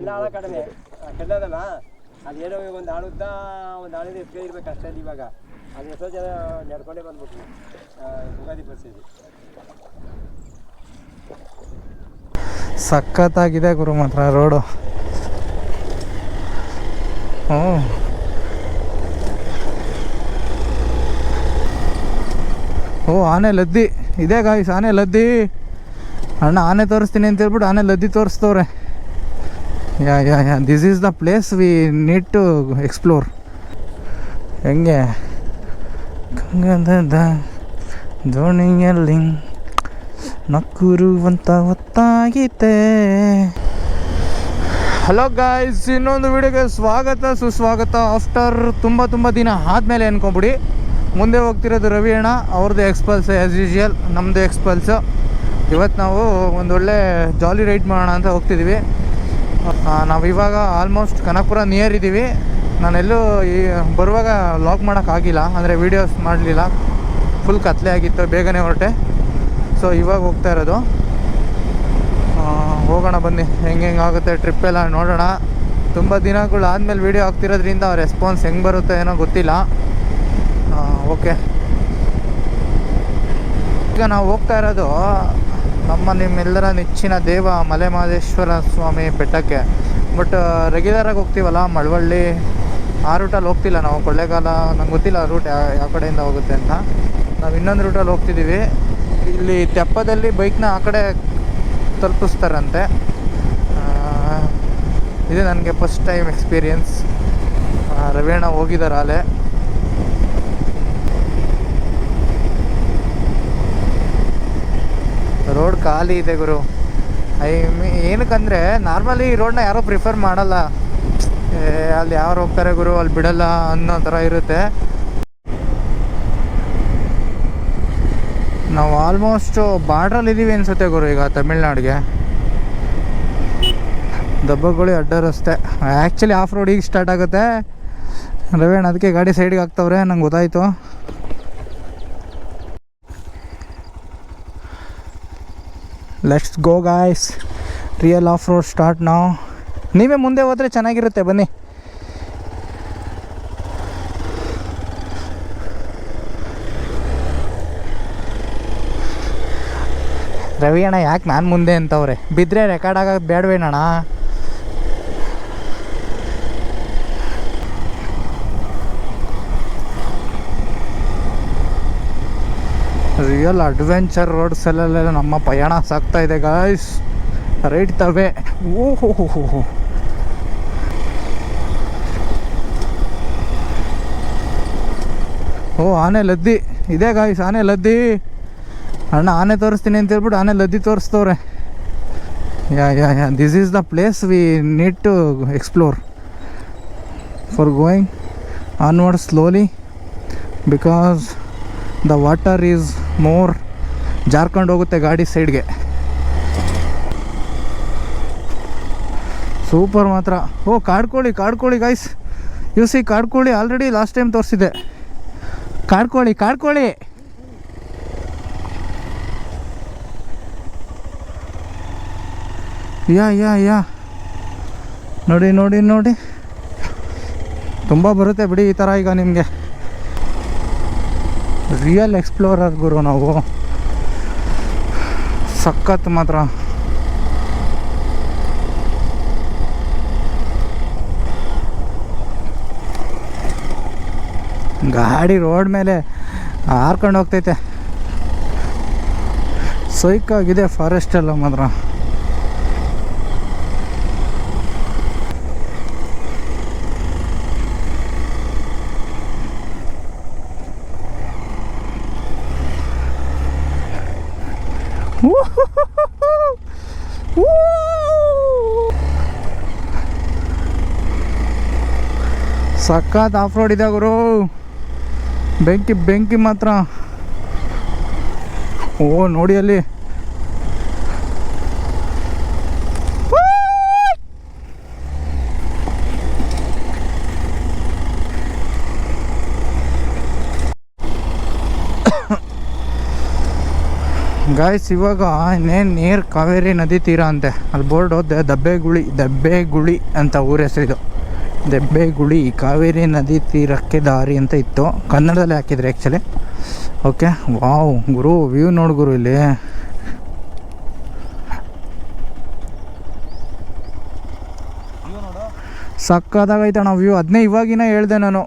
ಎಲ್ಲ ಆಳ ಕಡಿಮೆ ಕೆಟ್ಟದಲ್ಲ ಅದೇನೋ ಒಂದು ಆಳುದ್ದ ಒಂದು ಆಳಿದ ಎತ್ಕೈ ಇರ್ಬೇಕು ಅಷ್ಟೇ. ಇವಾಗ ಅದು ಎಷ್ಟೋ ಜನ ನಡ್ಕೊಂಡೇ ಬಂದ್ಬಿಟ್ರು ಯುಗಾದಿ ಪರಿಸ್ಥಿತಿ. ಸಖತ್ತಾಗಿದೆ ಗುರು ಮಾತ್ರ ರೋಡು. ಓ ಆನೆ ಲದ್ದಿ ಇದೆ ಗಾಯ್ಸ್, ಆನೆ ಲದ್ದಿ. ಅಣ್ಣ ಆನೆ ತೋರಿಸ್ತೀನಿ ಅಂತ ಹೇಳ್ಬಿಟ್ಟು ಆನೆ ಲದ್ದಿ ತೋರಿಸ್ತವ್ರೆ. Yeah this is the place we need to explore. ಹೆಂಗೆ ಕಂಗದ ದೋಣಿಯಲ್ಲಿ ನಕ್ಕುರುವಂತ ಹೊತ್ತಾಗಿದೆ. ಹಲೋ ಗಾಯ್ಸ್, ಇನ್ನೊಂದು ವಿಡಿಯೋಗೆ ಸ್ವಾಗತ ಸುಸ್ವಾಗತ. ಆಫ್ಟರ್ ತುಂಬ ದಿನ ಆದಮೇಲೆ ಅನ್ಕೊಂಬಿಡಿ. ಮುಂದೆ ಹೋಗ್ತಿರೋದು ರವಿ ಅಣ್ಣ ಅವ್ರದ್ದು ಎಕ್ಸ್ಪಲ್ಸ್ ಆ್ಯಸ್ ಯೂಶುವಲ್, ನಮ್ಮದು ಎಕ್ಸ್ಪಲ್ಸು. ಇವತ್ತು ನಾವು ಒಂದೊಳ್ಳೆ ಜಾಲಿ ರೈಡ್ ಮಾಡೋಣ ಅಂತ ಹೋಗ್ತಿದ್ದೀವಿ. ನಾವು ಇವಾಗ ಆಲ್ಮೋಸ್ಟ್ ಕನಕಪುರ ನಿಯರ್ ಇದ್ದೀವಿ. ನಾನೆಲ್ಲೂ ಬರುವಾಗ ಲಾಗ್ ಮಾಡೋಕ್ಕಾಗಿಲ್ಲ, ಅಂದರೆ ವೀಡಿಯೋಸ್ ಮಾಡಲಿಲ್ಲ, ಫುಲ್ ಕತ್ಲೆ ಆಗಿತ್ತು, ಬೇಗನೆ ಹೊರಟೆ. ಸೊ ಇವಾಗ ಹೋಗ್ತಾ ಇರೋದು. ಹೋಗೋಣ ಬನ್ನಿ, ಹೆಂಗೆ ಆಗುತ್ತೆ ಟ್ರಿಪ್ಪೆಲ್ಲ ನೋಡೋಣ. ತುಂಬ ದಿನಗಳು ಆದಮೇಲೆ ವೀಡಿಯೋ ಆಗ್ತಿರೋದ್ರಿಂದ ರೆಸ್ಪಾನ್ಸ್ ಹೆಂಗೆ ಬರುತ್ತೆ ಏನೋ ಗೊತ್ತಿಲ್ಲ. ಓಕೆ, ಈಗ ನಾವು ಹೋಗ್ತಾ ಇರೋದು ನಿಮ್ಮೆಲ್ಲರ ನೆಚ್ಚಿನ ದೇವ ಮಲೆಮಹದೇಶ್ವರ ಸ್ವಾಮಿ ಬೆಟ್ಟಕ್ಕೆ. ಬಟ್ ರೆಗ್ಯುಲರಾಗಿ ಹೋಗ್ತೀವಲ್ಲ ಮಳವಳ್ಳಿ, ಆ ರೂಟಲ್ಲಿ ಹೋಗ್ತಿಲ್ಲ ನಾವು. ಕೊಳ್ಳೇಗಾಲ ನಂಗೆ ಗೊತ್ತಿಲ್ಲ ರೂಟ್ ಯಾವ ಕಡೆಯಿಂದ ಹೋಗುತ್ತೆ ಅಂತ. ನಾವು ಇನ್ನೊಂದು ರೂಟಲ್ಲಿ ಹೋಗ್ತಿದ್ದೀವಿ. ಇಲ್ಲಿ ತೆಪ್ಪದಲ್ಲಿ ಬೈಕ್ನ ಆ ಕಡೆ ತಲುಪಿಸ್ತಾರಂತೆ. ಇದು ನನಗೆ ಫಸ್ಟ್ ಟೈಮ್ ಎಕ್ಸ್ಪೀರಿಯನ್ಸ್. ರವಿಯಣ್ಣ ಹೋಗಿದ್ದಾರೆ ಅಲ್ಲೇ. ರೋಡ್ ಖಾಲಿ ಇದೆ ಗುರು. ಏನಕ್ಕಂದರೆ ನಾರ್ಮಲಿ ಈ ರೋಡ್ನ ಯಾರೂ ಪ್ರಿಫರ್ ಮಾಡಲ್ಲ. ಅಲ್ಲಿ ಯಾರು ಹೋಗ್ತಾರೆ ಗುರು, ಅಲ್ಲಿ ಬಿಡಲ್ಲ ಅನ್ನೋ ಥರ ಇರುತ್ತೆ. ನಾವು ಆಲ್ಮೋಸ್ಟು ಬಾರ್ಡ್ರಲ್ಲಿ ಇದ್ದೀವಿ ಅನಿಸುತ್ತೆ ಗುರು ಈಗ ತಮಿಳ್ನಾಡಿಗೆ. ದಬ್ಬಗುಳಿ ಅಡ್ಡ ರಸ್ತೆ. ಆ್ಯಕ್ಚುಲಿ ಆಫ್ ರೋಡ್ ಈಗ ಸ್ಟಾರ್ಟ್ ಆಗುತ್ತೆ. ರವೇಣ ಅದಕ್ಕೆ ಗಾಡಿ ಸೈಡ್ಗೆ ಹಾಕ್ತವ್ರೆ, ನಂಗೆ ಗೊತ್ತಾಯಿತು. Let's go guys, real of road start ನಾವು. ನೀವೇ ಮುಂದೆ ಹೋದರೆ ಚೆನ್ನಾಗಿರುತ್ತೆ, ಬನ್ನಿ. ರವಿ ಅಣ್ಣ ಯಾಕೆ ನಾನು ಮುಂದೆ ಅಂತವ್ರೆ, ಬಿದ್ದರೆ ರೆಕಾರ್ಡ್ ಆಗೋದು ಬೇಡವೇನಣ್ಣ. ರಿಯಲ್ ಅಡ್ವೆಂಚರ್ ರೋಡ್ಸಲ್ಲೆಲ್ಲ ನಮ್ಮ ಪಯಣ ಸಾಗ್ತಾ ಇದೆ ಗಾಯ್ಸ್. ರೈಟ್ ತವೆ. ಓಹೋ ಓ ಆನೆ ಲದ್ದಿ ಇದೆ ಗಾಯ್ಸ್, ಆನೆ ಲದ್ದಿ. ಅಣ್ಣ ಆನೆ ತೋರಿಸ್ತೀನಿ ಅಂತ ಹೇಳ್ಬಿಟ್ಟು ಆನೆ ಲದ್ದಿ ತೋರಿಸ್ತವ್ರೆ. Yeah this is the place we need to explore for going onward slowly because the water is more. ಜಾರ್ಕೊಂಡು ಹೋಗುತ್ತೆ ಗಾಡಿ ಸೈಡ್ಗೆ. ಸೂಪರ್ ಮಾತ್ರ. ಓ ಕಾಡ್ಕೋಳಿ ಗೈಸ್, ಯು ಸಿ ಕಾಡ್ಕೋಳಿ. ಆಲ್ರೆಡಿ ಲಾಸ್ಟ್ ಟೈಮ್ ತೋರಿಸಿದೆ. ಕಾಡ್ಕೋಳಿ ಯಾ ನೋಡಿ ತುಂಬ ಬರುತ್ತೆ ಬಿಡಿ ಈ ಥರ. ಈಗ ನಿಮಗೆ ರಿಯಲ್ ಎಕ್ಸ್ಪ್ಲೋರರ್ ಗುರು ನಾವು. ಸಖತ್ ಮಾತ್ರ. ಗಾಡಿ ರೋಡ್ ಮೇಲೆ ಹಾರ್ಕೊಂಡು ಹೋಗ್ತೈತೆ. ಸೈಕಾಗಿದೆ ಫಾರೆಸ್ಟ್ ಎಲ್ಲ ಮಾತ್ರ. ಸಖತ್ ಆಫ್ ರೋಡ್ ಇದೆ ಗುರು. ಬೆಂಕಿ ಮಾತ್ರ. ಓ ನೋಡಿ ಅಲ್ಲಿ ಗಾಯ್ಸ್ ಇವಾಗ ಇನ್ನೇನು ನೀರು ಕಾವೇರಿ ನದಿ ತೀರ ಅಂತೆ. ಅಲ್ಲಿ ಬೋರ್ಡ್ ಹೋದೆ, ದಬ್ಬೆಗುಳಿ ಅಂತ ಊರ ಹೆಸರಿದು. ದಬ್ಬೆಗುಳಿ ಕಾವೇರಿ ನದಿ ತೀರಕ್ಕೆ ದಾರಿ ಅಂತ ಇತ್ತು, ಕನ್ನಡದಲ್ಲಿ ಹಾಕಿದ್ರು ಆ್ಯಕ್ಚುಲಿ. ಓಕೆ, ವಾವ್ ಗುರು, ವ್ಯೂ ನೋಡು ಗುರು, ಇಲ್ಲಿ ಸಕ್ಕದಾಗೈತಣ್ಣ ವ್ಯೂ. ಅದನ್ನೇ ಇವಾಗಿನ ಹೇಳ್ದೆ ನಾನು.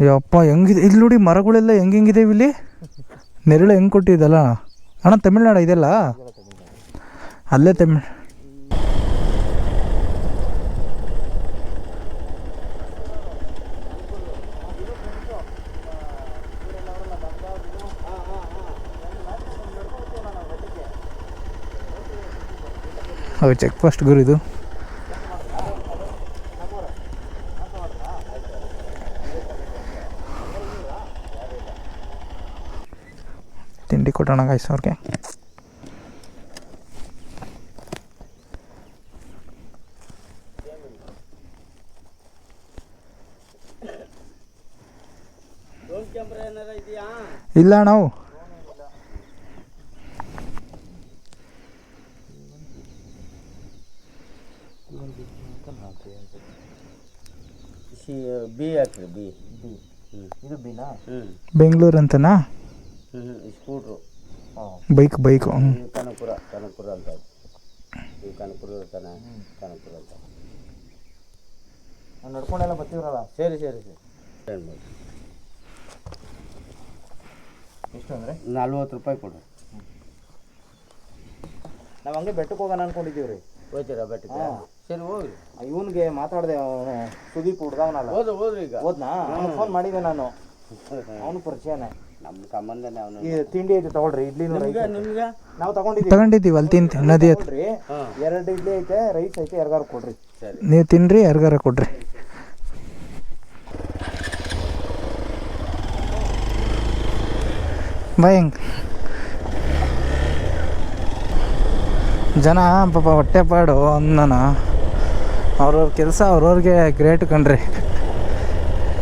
ಯಪ್ಪ ಹೆಂಗಿದೆ ಇಲ್ಲಿ ನೋಡಿ, ಮರಗಳೆಲ್ಲ ಹೆಂಗಿದೆ ಇಲ್ಲಿ, ನೆರಳು ಹೆಂಗೆ ಕೊಟ್ಟಿದ್ದಲ್ಲ ಅಣ್ಣ. ತಮಿಳ್ನಾಡು ಇದೆಲ್ಲ, ಅಲ್ಲೇ ತಮಿಳ್. ಹೌದು, ಚೆಕ್ ಪೋಸ್ಟ್ ಗುರು ಇದು. ತಿಂಡಿ ಕೊಟ್ಟೋಣ ಗಾಯ್ಸ್ ಅವ್ರಿಗೆ. ಇಲ್ಲ ನಾವು ಬೆಂಗಳೂರು ಅಂತನಾ? ಸ್ಕೂಟ್ರು ಬೈಕು ಕನಕಪುರ ಅಂತ, ಈ ಕನಕಪುರ ತಾನೆ, ಕನಕಪುರ ಅಂತ ನಡ್ಕೊಂಡೆಲ್ಲ ಬರ್ತೀವ್ರಲ್ಲ. ಸರಿ ಎಷ್ಟು ಅಂದರೆ 40 ರೂಪಾಯಿ ಕೊಡ್ರಿ. ನಾವು ಹಂಗೆ ಬೆಟ್ಟಕ್ಕೆ ಹೋಗೋಣ ಅನ್ಕೊಂಡಿದ್ದೀವಿ ರೀ. ಹೋಗ್ತೀರಾ ಬೆಟ್ಟಕ್ಕೆ? ಸರಿ ಹೋಗ್ರಿ. ಇವನಿಗೆ ಮಾತಾಡಿದೆ, ಅವನು ಸುದೀಪ್ ಹುಡ್ದವನಲ್ಲ, ಹೋದ್ರಿ ಈಗ ಹೋದ್ನಾ? ಫೋನ್ ಮಾಡಿದ್ದೆ ನಾನು, ಅವನು ಪರಿಚಯನೇ, ನಮ್ಮ ಸಂಬಂಧನೇ ಅವನು. ಈ ತಿಂಡಿ ಐತೆ ತಗೊಳ್ರಿ, ಇಡ್ಲಿ ನಿಮ್ಗೆ ನಾವು ತಗೊಂಡಿದ್ದೀವಿ ಅಲ್ಲಿ ತಿಂತ ನದಿ ಹತ್ರ. 2 ಇಡ್ಲಿ ಐತೆ, ರೈಸ್ ಐತೆ, ಯಾರಿಗಾರು ಕೊಡ್ರಿ. ನೀವು ತಿನ್ರಿ, ಯಾರಿಗಾರ ಕೊಡ್ರಿ. ಬಾಯ್. ಜನ ಪಾಪ ಹೊಟ್ಟೆಪಾಡು ಅಂದನ, ಅವ್ರವ್ರ ಕೆಲಸ ಅವ್ರವ್ರಿಗೆ ಗ್ರೇಟ್ ಕಣ್ರಿ.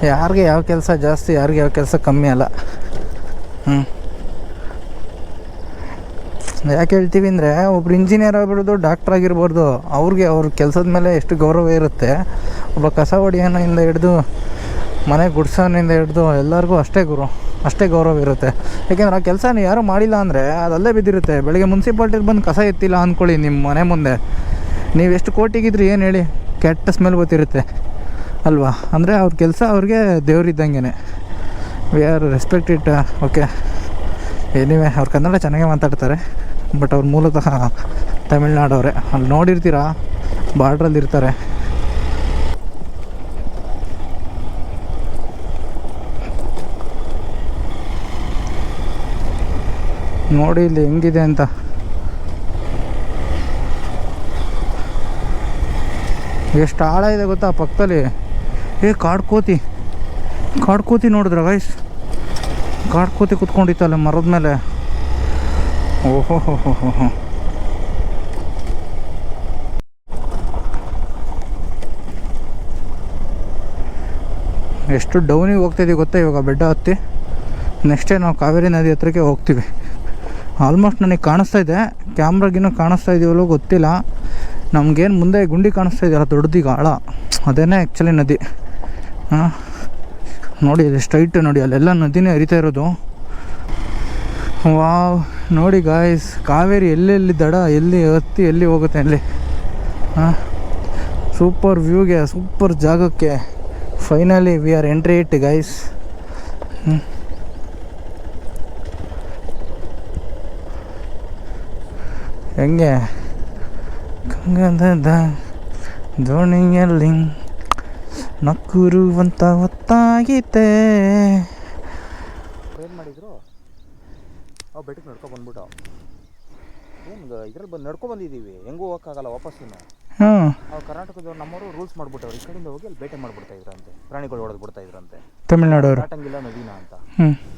ಯಾರಿಗೆ ಯಾವ ಕೆಲಸ ಜಾಸ್ತಿ, ಯಾರಿಗೆ ಯಾವ ಕೆಲಸ ಕಮ್ಮಿ ಅಲ್ಲ. ಯಾಕೆ ಹೇಳ್ತೀವಿ ಅಂದರೆ, ಒಬ್ರು ಇಂಜಿನಿಯರ್ ಆಗಿರ್ಬೋದು, ಡಾಕ್ಟ್ರ್ ಆಗಿರ್ಬೋದು, ಅವ್ರಿಗೆ ಅವ್ರ ಕೆಲಸದ ಮೇಲೆ ಎಷ್ಟು ಗೌರವ ಇರುತ್ತೆ. ಒಬ್ಬ ಕಸ ಹೊಡಿಯೋನಿಂದ ಹಿಡ್ದು ಮನೆ ಗುಡ್ಸೋನಿಂದ ಹಿಡ್ದು ಎಲ್ಲರಿಗೂ ಅಷ್ಟೇ ಗೌರವ ಇರುತ್ತೆ. ಯಾಕೆಂದ್ರೆ ಆ ಕೆಲಸ ನೀವು ಯಾರೂ ಮಾಡಿಲ್ಲ ಅಂದರೆ ಅದು ಅಲ್ಲೇ ಬಿದ್ದಿರುತ್ತೆ. ಬೆಳಗ್ಗೆ ಮುನ್ಸಿಪಾಲ್ಟಿಗೆ ಬಂದು ಕಸ ಎತ್ತಿಲ್ಲ ಅಂದ್ಕೊಳ್ಳಿ ನಿಮ್ಮ ಮನೆ ಮುಂದೆ, ನೀವು ಎಷ್ಟು ಕೋಟಿಗಿದ್ರಿ ಏನು ಹೇಳಿ, ಕೆಟ್ಟ ಸ್ಮೆಲ್ ಗೊತ್ತಿರುತ್ತೆ ಅಲ್ವಾ? ಅಂದರೆ ಅವ್ರ ಕೆಲಸ ಅವ್ರಿಗೆ ದೇವ್ರಿದ್ದಂಗೆ. We are respect it. Okay, anyway ಅವ್ರು ಕನ್ನಡ ಚೆನ್ನಾಗೇ ಮಾತಾಡ್ತಾರೆ, ಬಟ್ ಅವ್ರು ಮೂಲತಃ ತಮಿಳ್ನಾಡವ್ರೆ. ಅಲ್ಲಿ ನೋಡಿರ್ತೀರಾ, ಬಾರ್ಡ್ರಲ್ಲಿ ಇರ್ತಾರೆ. ನೋಡಿ ಇಲ್ಲಿ ಹೆಂಗಿದೆ ಅಂತ. ಎಷ್ಟು ಆಳ ಇದೆ ಗೊತ್ತಾ ಪಕ್ಕದಲ್ಲಿ. ಕಾಡ್ಕೋತಿ ನೋಡಿದ್ರ ಗೈಸ್? ಕಾಡ್ಕೋತಿ ಕುತ್ಕೊಂಡಿತ್ತಲ್ಲ ಮರದ ಮೇಲೆ. ಓಹೋ ಎಷ್ಟು ಡೌನಿಗೆ ಹೋಗ್ತಾಯಿದ್ದೀವಿ ಗೊತ್ತಾ ಇವಾಗ ಬೆಟ್ಟ ಹತ್ತಿ. ನೆಕ್ಸ್ಟೇ ನಾವು ಕಾವೇರಿ ನದಿ ಹತ್ರಕ್ಕೆ ಹೋಗ್ತೀವಿ. ಆಲ್ಮೋಸ್ಟ್ ನನಗೆ ಕಾಣಿಸ್ತಾ ಇದೆ, ಕ್ಯಾಮ್ರಾಗಿನ್ನೂ ಕಾಣಿಸ್ತಾ ಇದೆಯಲ್ಲೋ ಗೊತ್ತಿಲ್ಲ. ನಮಗೇನು ಮುಂದೆ ಗುಂಡಿ ಕಾಣಿಸ್ತಾ ಇದೆಯಲ್ಲ ದೊಡ್ಡದೀಗ ಆಳ, ಅದೇನೇ ಆ್ಯಕ್ಚುಲಿ ನದಿ. ನೋಡಿ ಅಲ್ಲಿ ಸ್ಟ್ರೈಟ್ ನೋಡಿ, ಅಲ್ಲೆಲ್ಲ ನದಿನೇ ಹರಿತಾ ಇರೋದು. ವಾವ್, ನೋಡಿ ಗಾಯ್ಸ್, ಕಾವೇರಿ ಎಲ್ಲೆಲ್ಲಿ ದಡ, ಎಲ್ಲಿ ಹತ್ತಿ ಎಲ್ಲಿ ಹೋಗುತ್ತೆ ಅಲ್ಲಿ. ಸೂಪರ್ ವ್ಯೂಗೆ, ಸೂಪರ್ ಜಾಗಕ್ಕೆ finally we are entry it guys. ಹೆಂಗೆ ಗಂಗದ ದೋಣಿಯಲ್ಲಿ ನಕ್ಕುರುವಂತ ಹೊತ್ತಾಗಿದೆ. ಏನು ಮಾಡಿದ್ರು, ಅವು ಬೆಟ್ಟಕ್ಕೆ ನಡ್ಕೊ ಬಂದ್ಬಿಟ್ಟು ಏನು ಇದ್ರಲ್ಲಿ ನಡ್ಕೊ ಬಂದಿದ್ದೀವಿ, ಹೆಂಗೂ ಹೋಗೋಕ್ಕಾಗಲ್ಲ ವಾಪಸ್ಸಿನ. ಅವ್ರು ಕರ್ನಾಟಕದವ್ರು ನಮ್ಮವರು ರೂಲ್ಸ್ ಮಾಡ್ಬಿಟ್ಟವ್ರು, ಈ ಕಡೆಯಿಂದ ಹೋಗಿ ಅಲ್ಲಿ ಬೇಟೆ ಮಾಡ್ಬಿಡ್ತಾ ಇದ್ರಂತೆ, ಪ್ರಾಣಿಗಳು ಹೊಡೆದು ಬಿಡ್ತಾ ಇದ್ರಂತೆ. ತಮಿಳ್ನಾಡು ದಾಟಂಗಿಲ್ಲ ನದಿನ ಅಂತ.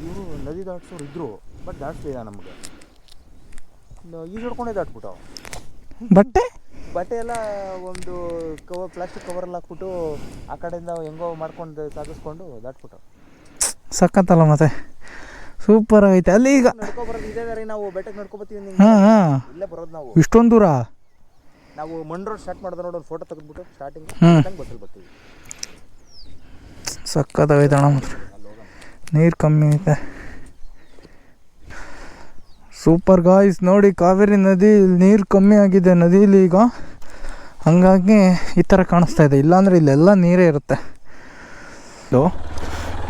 ಇವರು ನದಿ ದಾಟ್ಸೋರು ಇದ್ರು, ಬಟ್ ದಾಟ್ಸ್ಲಿಲ್ಲ ನಮಗೆ. ಈಜು ಹೊಡ್ಕೊಂಡೇ ದಾಟ್ಬಿಟ್ಟು. ಬಟ್ಟೆ ಬಟ್ಟೆ ಎಲ್ಲ ಒಂದು ಕವರ್ ಪ್ಲಾಸ್ಟಿಕ್ ಕವರಲ್ಲಿ ಹಾಕ್ಬಿಟ್ಟು ಆ ಕಡೆಯಿಂದ ಹೆಂಗೋ ಮಾಡ್ಕೊಂಡು ಸಾಗಿಸ್ಕೊಂಡು ದಾಟ್ಬಿಟ್ಟು. ಸಖತ್ತಲ್ಲ ಮತ್ತೆ, ಸೂಪರ್ ಆಗೈತೆ. ಅಲ್ಲಿ ಈಗ ನಡ್ಕೊಬರೋದು ಇದೇ ದಾರಿ, ನಾವು ಬೆಟ್ಟಕ್ಕೆ ನಡ್ಕೊಬತ್ತೀವಿ. ಹಾಂ ಇಲ್ಲೇ ಬರೋದು ನಾವು. ಇಷ್ಟೊಂದು ದೂರ ನಾವು ಮಣ್ ರೋಡ್ ಸ್ಟಾರ್ಟ್ ಮಾಡಿದ್ರೆ ನೋಡಿ, ಒಂದು ಫೋಟೋ ತೆಗೆದ್ಬಿಟ್ಟು ಸ್ಟಾರ್ಟಿಂಗ್ ಬಸ್ಸಲ್ಲಿ ಬರ್ತೀವಿ. ಸಖತ್ತಾಗೈತೆ ಅಣ್ಣ ಮಾತ್ರ, ನೀರು ಕಮ್ಮಿ ಐತೆ. Super guys. ನೋಡಿ ಕಾವೇರಿ ನದಿ ನೀರು ಕಮ್ಮಿ ಆಗಿದೆ ನದೀಲಿ ಈಗ, ಹಂಗಾಗಿ ಈ ಥರ ಕಾಣಿಸ್ತಾ ಇದೆ. ಇಲ್ಲಾಂದರೆ ಇಲ್ಲೆಲ್ಲ ನೀರೇ ಇರುತ್ತೆ. ಇದು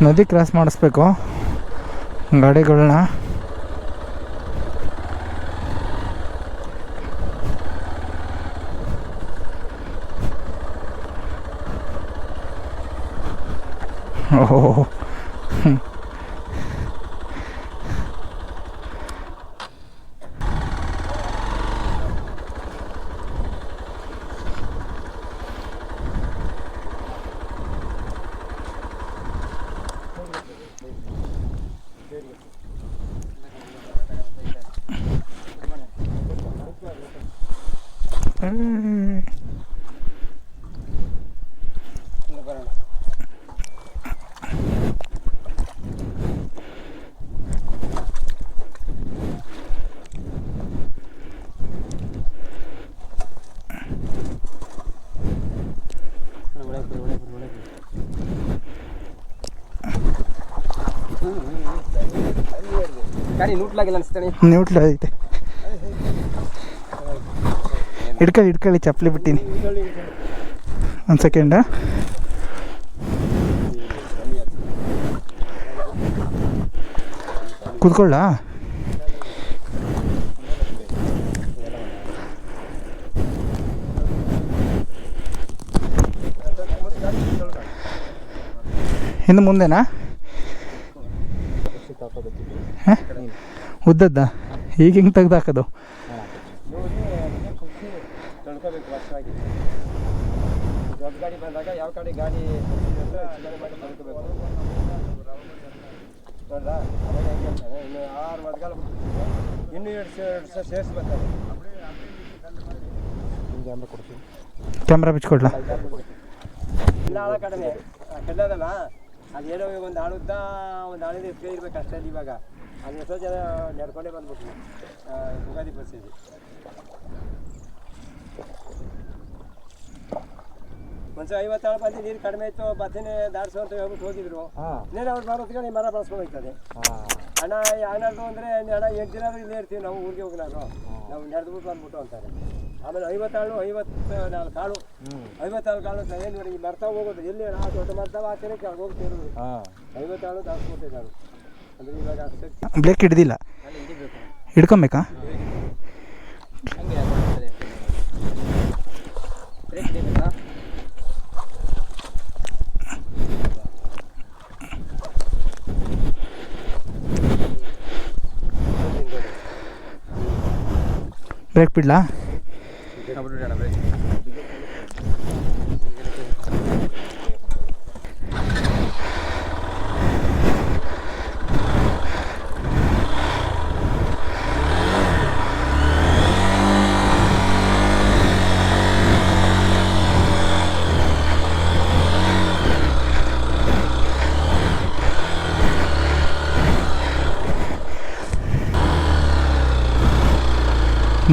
ನದಿ ಕ್ರಾಸ್ ಮಾಡಿಸ್ಬೇಕು ಗಾಡಿಗಳನ್ನ. ಓಹೋ ಗಾಡಿ ನ್ಯೂಟ್ಲಾಗಿಲ್ಲ ಅನಿಸ್ತಾನೆ. ನ್ಯೂಟ್ಲ ಐತೆ. ಇಟ್ಕೊಳ್ಳಿ ಚಪ್ಪಲಿ ಬಿಟ್ಟಿನಿ. ಒಂದು ಸೆಕೆಂಡ. ಕೂತ್ಕೊಳ್ಳ. ಇನ್ನು ಮುಂದೆನಾ ಉದ್ದದ್ದ ಈಗ ಹಿಂಗೆ ತೆಗ್ದು ಹಾಕೋದು. ಗಾಡಿ ಬಂದಾಗ ಯಾವ ಕಡೆ ಗಾಡಿ ಇನ್ನು 6 ವರ್ಷ ಇನ್ನೂ 2 ವರ್ಷ ಸೇರಿಸಿ ಬರ್ತಾರೆ. ಕ್ಯಾಮ್ರಾ ಬಿಚ್ಕೊಡ್ಲ ಇಲ್ಲ ಆಳ ಕಡಿಮೆ ಕೆಲ್ಲದಲ್ಲ, ಅದೇನೋ ಒಂದು ಆಳುದ್ದ ಒಂದು ಆಳಿದ ಎಷ್ಟೇ ಇರ್ಬೇಕು ಅಷ್ಟೇ. ಇವಾಗ ಅದು ಎಷ್ಟೋ ಜನ ನಡ್ಕೊಂಡೇ ಬಂದ್ಬಿಟ್ರು ಯುಗಾದಿ ಪರಿಸ್ಥಿತಿ. ಒಂದ್ಸಲ 50 ಆಳು ಬಂದು ನೀರು ಕಡಿಮೆ ಇತ್ತು, ಬತ್ತನೆ ದಾಡ್ಸೋ ಅಂತ ಹೇಳ್ಬಿಟ್ಟು ಹೋಗಿದ್ರು. ನೀನು ಅವ್ರು ಬರೋದಕ್ಕೆ ಮರ ಬಳಸ್ಕೊಂಡು ಹೋಗ್ತದೆ. ಹಣ ಏನಾದ್ರು ಅಂದರೆ ಹಣ 8 ದಿನ ಇಲ್ಲೇ ಇರ್ತೀವಿ ನಾವು, ಊರಿಗೆ ಹೋಗಿ ನಾವು ನಡೆದ್ಬಿಟ್ಟು ಬಂದ್ಬಿಟ್ಟು ಅಂತಾರೆ. ಆಮೇಲೆ 50 ಆಳು 54 ಕಾಳು 54 ಕಾಳು ಅಂತ ಏನು ನೋಡಿ ಮರ್ತಾ ಹೋಗೋದು. ಎಲ್ಲಿ ಆ ದೊಡ್ಡ ಮರ್ತಾವ ಹಾಕಿದ್ರೆ ಕೆಳಗೆ ಹೋಗಿ ಸೇರೋದು. 50 ಆಳು ದಾಡ್ಸ್ಬಿಟ್ಟೆ ನಾನು. ಅಂದರೆ ಇವಾಗ ಅಷ್ಟೇ ಬ್ರೇಕ್ ಹಿಡ್ದಿಲ್ಲ, ಹಿಡ್ಕೊಬೇಕಾ? ಬ್ರೇಕ್ ಬಿಡ್ಲಾ?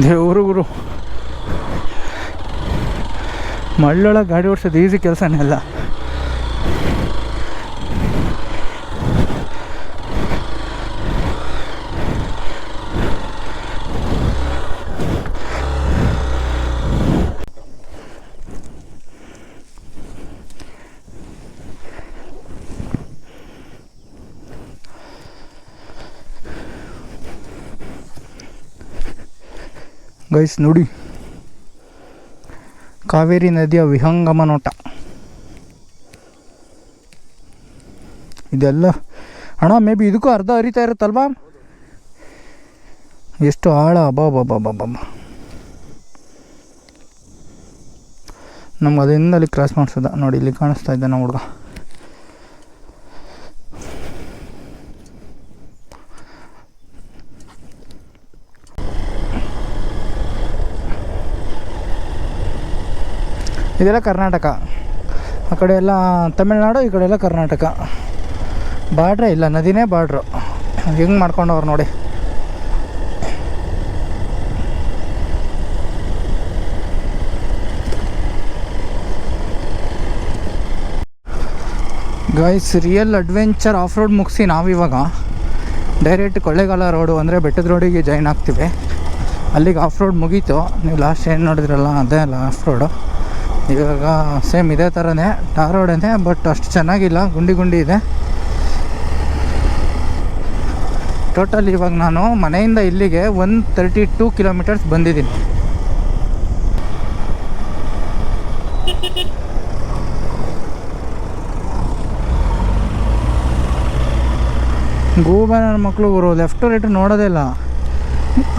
ದೇವರು ಗುರು, ಮಳ್ಳೊಳಗೆ ಗಾಡಿ ಓಡಿಸೋದು ಈಸಿ ಕೆಲಸನೇ ಅಲ್ಲ. ಗೈಸ್ ನೋಡಿ, ಕಾವೇರಿ ನದಿಯ ವಿಹಂಗಮ ನೋಟ ಇದೆಲ್ಲ. ಅಣ್ಣ ಮೇ ಬಿ ಇದಕ್ಕೂ ಅರ್ಧ ಹರಿತಾ ಇರುತ್ತಲ್ವಾ? ಎಷ್ಟು ಆಳ! ಬಾಬಾ ನಮ್ಗೆ ಅದರಿಂದ ಅಲ್ಲಿ ಕ್ರಾಸ್ ಮಾಡಿಸೋದ ನೋಡಿ. ಇಲ್ಲಿ ಕಾಣಿಸ್ತಾ ಇದ್ದ ನಮ್ಮ ಹುಡುಗ. ಇದೆಲ್ಲ ಕರ್ನಾಟಕ, ಆ ಕಡೆ ಎಲ್ಲ ತಮಿಳ್ನಾಡು, ಈ ಕಡೆ ಎಲ್ಲ ಕರ್ನಾಟಕ. ಬಾರ್ಡ್ರೇ ಇಲ್ಲ, ನದಿನೇ ಬಾರ್ಡ್ರು. ಹೆಂಗೆ ಮಾಡ್ಕೊಂಡವ್ರು ನೋಡಿ. Guys, real adventure of road ಮುಗಿಸಿ ನಾವಿವಾಗ ಡೈರೆಕ್ಟ್ ಕೊಳ್ಳೇಗಾಲ ರೋಡು ಅಂದರೆ ಬೆಟ್ಟದ ರೋಡಿಗೆ ಜಾಯ್ನ್ ಆಗ್ತೀವಿ. ಅಲ್ಲಿಗೆ ಆಫ್ ರೋಡ್ ಮುಗೀತು. ನೀವು ಲಾಸ್ಟ್ ಏನು ನೋಡಿದ್ರಲ್ಲ ಅದೇ ಅಲ್ಲ ಆಫ್ ರೋಡು. ಇವಾಗ ಸೇಮ್ ಇದೇ ಥರನೇ ಟಾರ್ ರೋಡೇ, ಬಟ್ ಅಷ್ಟು ಚೆನ್ನಾಗಿಲ್ಲ, ಗುಂಡಿ ಗುಂಡಿ ಇದೆ. ಟೋಟಲ್ ಇವಾಗ ನಾನು ಮನೆಯಿಂದ ಇಲ್ಲಿಗೆ 132 ಕಿಲೋಮೀಟರ್ಸ್ ಬಂದಿದ್ದೀನಿ. ಗೂಬೆ ನನ್ನ ಮಕ್ಕಳು ಗುರು ಲೆಫ್ಟು ರೈಟು ನೋಡೋದೇ ಇಲ್ಲ.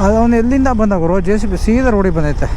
ಅದವನು ಎಲ್ಲಿಂದ ಬಂದ ಗುರು, JCB ಸೀದಾ ರೋಡಿಗೆ ಬಂದೈತೆ.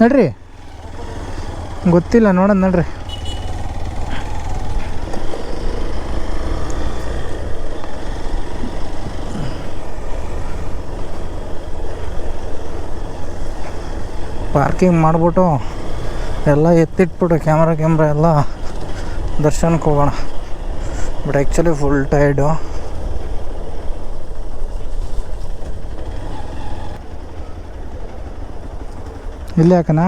ನಡ್ರಿ, ಗೊತ್ತಿಲ್ಲ ನೋಡೋಣ ನಡ್ರಿ. ಪಾರ್ಕಿಂಗ್ ಮಾಡಿಬಿಟ್ಟು ಎಲ್ಲ ಎತ್ತಿಟ್ಬಿಟ್ಟು ಕ್ಯಾಮ್ರಾ ಎಲ್ಲ ದರ್ಶನಕ್ಕೆ ಹೋಗೋಣ. But actually full tired. ಇಲ್ಲಿ ಯಾಕನಾ